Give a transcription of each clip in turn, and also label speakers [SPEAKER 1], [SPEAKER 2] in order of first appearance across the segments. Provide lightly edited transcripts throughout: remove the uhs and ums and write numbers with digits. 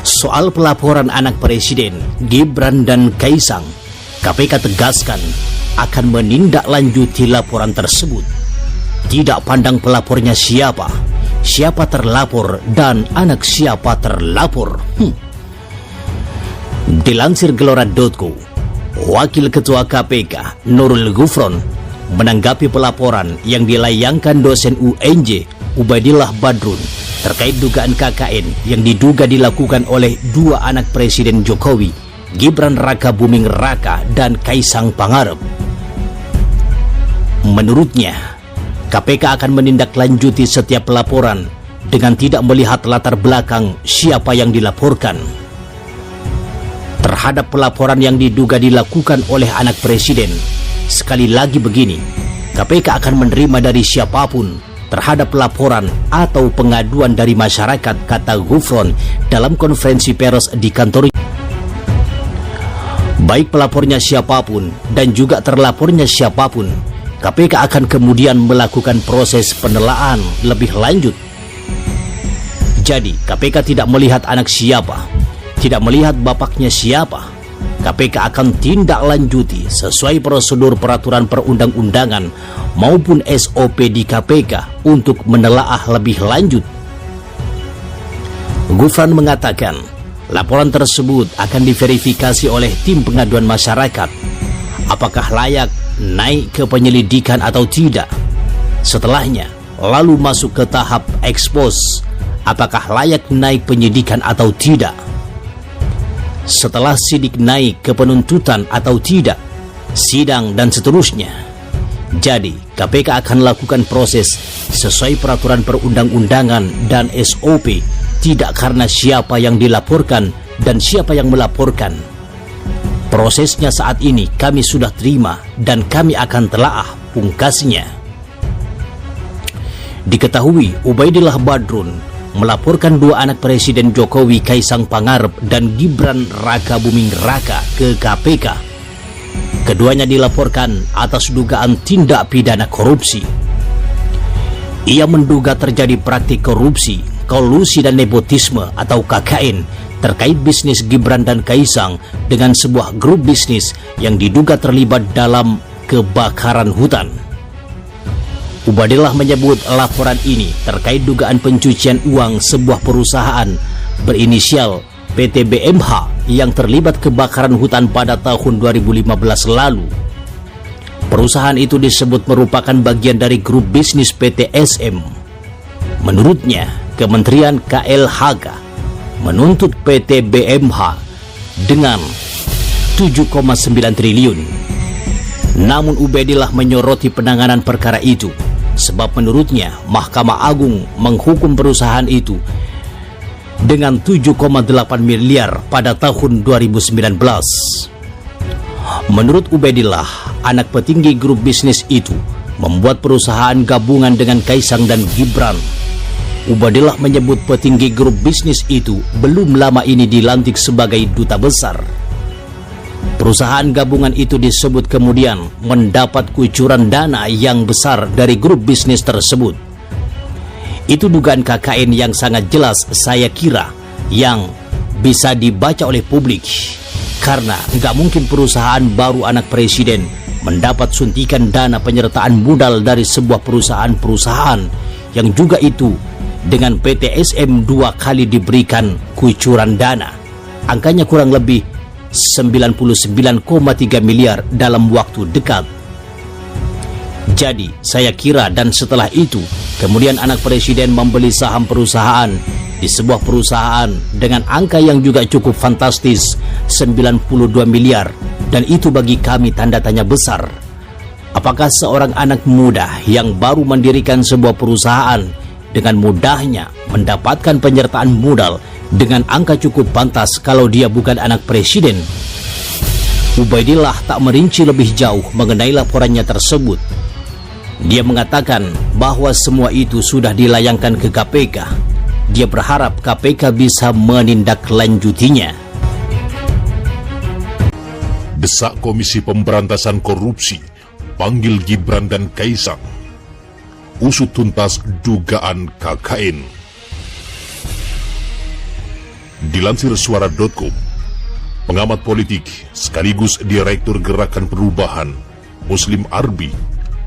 [SPEAKER 1] Soal pelaporan anak Presiden Gibran dan Kaisang, KPK tegaskan akan menindaklanjuti laporan tersebut. Tidak pandang pelapornya siapa terlapor, dan anak siapa terlapor. Dilansir Gelora.co, Wakil Ketua KPK Nurul Gufron menanggapi pelaporan yang dilayangkan dosen UNJ Ubaidillah Badrun terkait dugaan KKN yang diduga dilakukan oleh dua anak Presiden Jokowi, Gibran Raka Buming Raka dan Kaisang Pangarep. Menurutnya, KPK akan menindaklanjuti setiap pelaporan dengan tidak melihat latar belakang siapa yang dilaporkan. Terhadap pelaporan yang diduga dilakukan oleh anak Presiden, sekali lagi begini, KPK akan menerima dari siapapun terhadap laporan atau pengaduan dari masyarakat, kata Gufron dalam konferensi pers di kantor. Baik pelapornya siapapun dan juga terlapornya siapapun, KPK akan kemudian melakukan proses penelaahan lebih lanjut. Jadi, KPK tidak melihat anak siapa, tidak melihat bapaknya siapa. KPK akan tindak lanjuti sesuai prosedur peraturan perundang-undangan maupun SOP di KPK untuk menelaah lebih lanjut. Gufron mengatakan, laporan tersebut akan diverifikasi oleh tim pengaduan masyarakat. Apakah layak naik ke penyelidikan atau tidak? Setelahnya, lalu masuk ke tahap ekspos. Apakah layak naik penyidikan atau tidak? Setelah sidik naik ke penuntutan atau tidak, sidang dan seterusnya. Jadi, KPK akan lakukan proses sesuai peraturan perundang-undangan dan SOP, tidak karena siapa yang dilaporkan dan siapa yang melaporkan. Prosesnya saat ini kami sudah terima dan kami akan telaah, pungkasnya. Diketahui Ubaidillah Badrun melaporkan dua anak Presiden Jokowi, Kaisang Pangarep dan Gibran Raka Buming Raka ke KPK. Keduanya dilaporkan atas dugaan tindak pidana korupsi. Ia menduga terjadi praktik korupsi, kolusi dan nepotisme atau KKN terkait bisnis Gibran dan Kaisang dengan sebuah grup bisnis yang diduga terlibat dalam kebakaran hutan. Ubaidillah menyebut laporan ini terkait dugaan pencucian uang sebuah perusahaan berinisial PT BMH yang terlibat kebakaran hutan pada tahun 2015 lalu. Perusahaan itu disebut merupakan bagian dari grup bisnis PT SM. Menurutnya, Kementerian KLHK menuntut PT BMH dengan 7,9 triliun. Namun Ubaidillah menyoroti penanganan perkara itu, sebab menurutnya Mahkamah Agung menghukum perusahaan itu dengan 7,8 miliar pada tahun 2019. Menurut Ubaidillah, anak petinggi grup bisnis itu membuat perusahaan gabungan dengan Kaisang dan Gibran. Ubaidillah menyebut petinggi grup bisnis itu belum lama ini dilantik sebagai duta besar. Perusahaan gabungan itu disebut kemudian mendapat kucuran dana yang besar dari grup bisnis tersebut. Itu dugaan KKN yang sangat jelas, saya kira, yang bisa dibaca oleh publik. Karena nggak mungkin perusahaan baru anak Presiden mendapat suntikan dana penyertaan modal dari sebuah perusahaan yang juga itu dengan PT SM 2 kali diberikan kucuran dana. Angkanya kurang lebih 99,3 miliar dalam waktu dekat. Jadi, saya kira dan setelah itu, kemudian anak Presiden membeli saham perusahaan di sebuah perusahaan dengan angka yang juga cukup fantastis, 92 miliar. Dan itu bagi kami tanda tanya besar. Apakah seorang anak muda yang baru mendirikan sebuah perusahaan dengan mudahnya mendapatkan penyertaan modal dengan angka cukup pantas kalau dia bukan anak Presiden? Ubaidillah tak merinci lebih jauh mengenai laporannya tersebut. Dia mengatakan bahwa semua itu sudah dilayangkan ke KPK. Dia berharap KPK bisa menindaklanjutinya.
[SPEAKER 2] Desak Komisi Pemberantasan Korupsi, panggil Gibran dan Kaisang. Usut tuntas dugaan KKN. Dilansir suara.com, pengamat politik sekaligus Direktur Gerakan Perubahan, Muslim Arbi,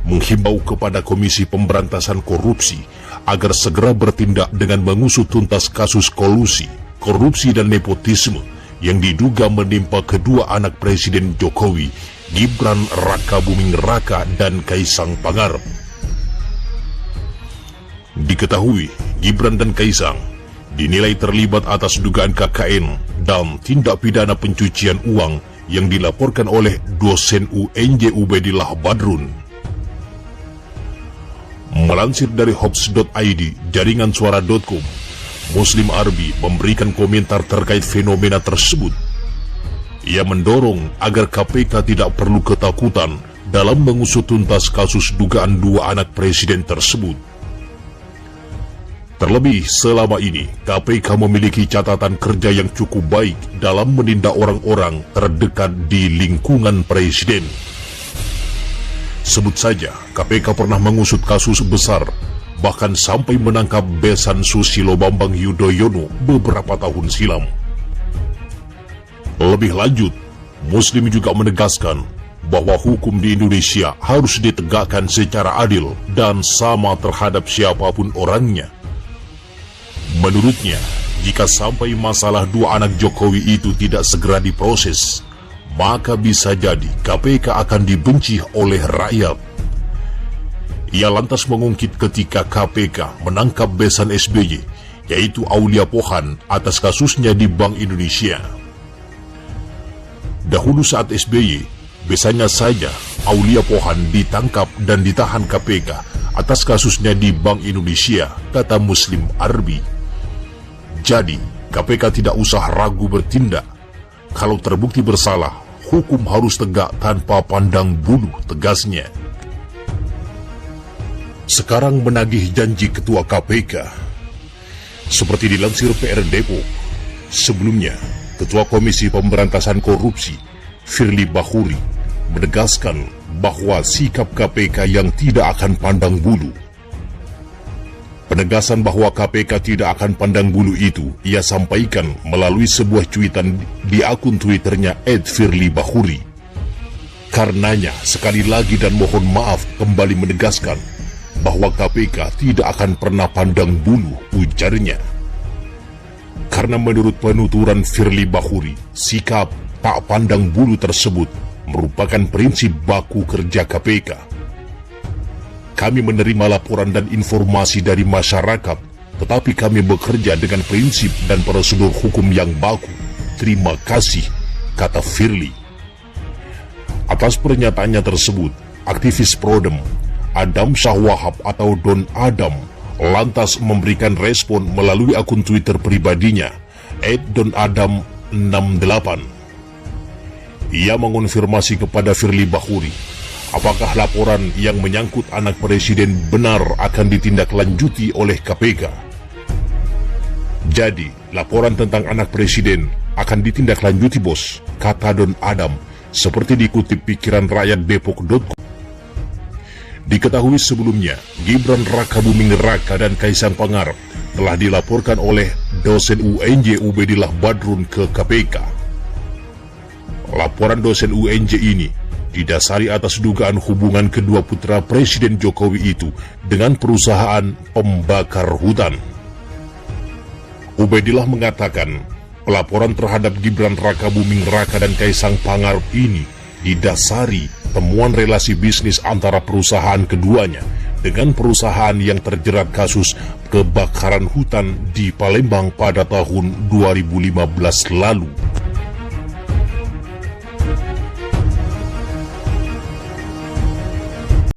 [SPEAKER 2] menghimbau kepada Komisi Pemberantasan Korupsi agar segera bertindak dengan mengusut tuntas kasus kolusi, korupsi dan nepotisme yang diduga menimpa kedua anak Presiden Jokowi, Gibran Rakabuming Raka dan Kaisang Pangarep. Diketahui, Gibran dan Kaisang dinilai terlibat atas dugaan KKN dan tindak pidana pencucian uang yang dilaporkan oleh dosen UNJ Ubedillah Badrun. Melansir dari Hops.id, jaringan suara.com, Muslim Arbi memberikan komentar terkait fenomena tersebut. Ia mendorong agar KPK tidak perlu ketakutan dalam mengusut tuntas kasus dugaan dua anak presiden tersebut. Terlebih selama ini, KPK memiliki catatan kerja yang cukup baik dalam menindak orang-orang terdekat di lingkungan presiden. Sebut saja, KPK pernah mengusut kasus besar, bahkan sampai menangkap besan Susilo Bambang Yudhoyono beberapa tahun silam. Lebih lanjut, Muslim juga menegaskan bahwa hukum di Indonesia harus ditegakkan secara adil dan sama terhadap siapapun orangnya. Menurutnya, jika sampai masalah dua anak Jokowi itu tidak segera diproses, maka bisa jadi KPK akan dibenci oleh rakyat. Ia lantas mengungkit ketika KPK menangkap besan SBY, yaitu Aulia Pohan, atas kasusnya di Bank Indonesia. Dahulu saat SBY, besannya saja Aulia Pohan ditangkap dan ditahan KPK atas kasusnya di Bank Indonesia, kata Muslim Arbi. Jadi, KPK tidak usah ragu bertindak. Kalau terbukti bersalah, hukum harus tegak tanpa pandang bulu, tegasnya. Sekarang menagih janji Ketua KPK. Seperti dilansir PR Depok, sebelumnya, Ketua Komisi Pemberantasan Korupsi, Firly Bahuri, menegaskan bahwa sikap KPK yang tidak akan pandang bulu. Penegasan bahwa KPK tidak akan pandang bulu itu ia sampaikan melalui sebuah cuitan di akun Twitternya @firlybahuri. Karenanya, sekali lagi dan mohon maaf kembali menegaskan bahwa KPK tidak akan pernah pandang bulu, ujarnya. Karena menurut penuturan Firly Bahuri, sikap tak pandang bulu tersebut merupakan prinsip baku kerja KPK. Kami menerima laporan dan informasi dari masyarakat, tetapi kami bekerja dengan prinsip dan prosedur hukum yang baku. Terima kasih, kata Firly. Atas pernyataannya tersebut, aktivis Prodem, Adam Shah Wahab atau Don Adam, lantas memberikan respon melalui akun Twitter pribadinya, @donadam68. Ia mengonfirmasi kepada Firly Bahuri, apakah laporan yang menyangkut anak presiden benar akan ditindaklanjuti oleh KPK. Jadi, laporan tentang anak presiden akan ditindaklanjuti, bos, kata Don Adam, seperti dikutip pikiran rakyat Depok.com. Diketahui sebelumnya, Gibran Rakabuming Raka dan Kaisang Pangarep telah dilaporkan oleh dosen UNJ Ubedillah Badrun ke KPK. Laporan dosen UNJ ini didasari atas dugaan hubungan kedua putra Presiden Jokowi itu dengan perusahaan pembakar hutan. Ubedillah mengatakan, pelaporan terhadap Gibran Rakabuming Raka dan Kaisang Pangarep ini didasari temuan relasi bisnis antara perusahaan keduanya dengan perusahaan yang terjerat kasus kebakaran hutan di Palembang pada tahun 2015 lalu.